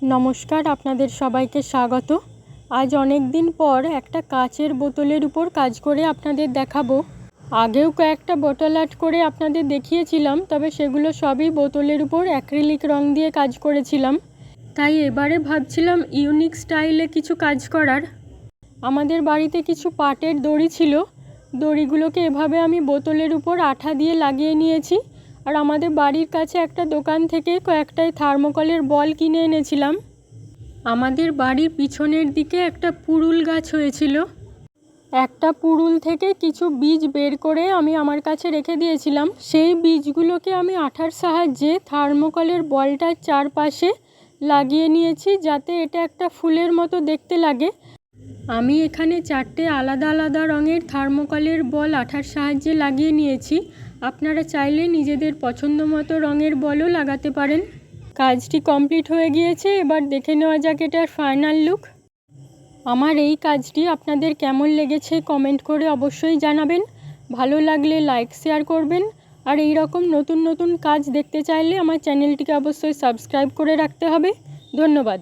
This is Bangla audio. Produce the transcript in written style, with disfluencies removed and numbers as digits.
নমস্কার, আপনাদের সবাইকে স্বাগত। আজ অনেক দিন পর একটা কাচের বোতলের উপর কাজ করে আপনাদের দেখাবো। আগেও কয়েকটা বোতল আর্ট করে আপনাদের দেখিয়েছিলাম, তবে সেগুলো সবই বোতলের উপর অ্যাক্রিলিক রং দিয়ে কাজ করেছিলাম। তাই এবারে ভাবছিলাম ইউনিক স্টাইলে কিছু কাজ করার। আমাদের বাড়িতে কিছু পাটের দড়ি ছিল, দড়িগুলোকে এভাবে আমি বোতলের উপর আঠা দিয়ে লাগিয়ে নিয়েছি। আর আমাদের বাড়ির কাছে একটা দোকান থেকে কয়েকটাই থার্মোকলের বল কিনে এনেছিলাম। আমাদের বাড়ির পিছনের দিকে একটা পুরুল গাছ হয়েছিল, একটা পুরুল থেকে কিছু বীজ বের করে আমি আমার কাছে রেখে দিয়েছিলাম। সেই বীজগুলোকে আমি আঠার সাহায্যে থার্মোকলের বলটার চারপাশে লাগিয়ে নিয়েছি, যাতে এটা একটা ফুলের মতো দেখতে লাগে। আমি এখানে 4টে আলাদা আলাদা রঙের থার্মোকলের বল আঠার সাহায্যে লাগিয়ে নিয়েছি। আপনারা চাইলে নিজেদের পছন্দ মতো রঙের বলও লাগাতে পারেন। কাজটি কমপ্লিট হয়ে গিয়েছে, এবার দেখে নেওয়া যাক এটার ফাইনাল লুক। আমার এই কাজটি আপনাদের কেমন লেগেছে কমেন্ট করে অবশ্যই জানাবেন। ভালো লাগলে লাইক শেয়ার করবেন। আর এই রকম নতুন নতুন কাজ দেখতে চাইলে আমার চ্যানেলটিকে অবশ্যই সাবস্ক্রাইব করে রাখতে হবে। ধন্যবাদ।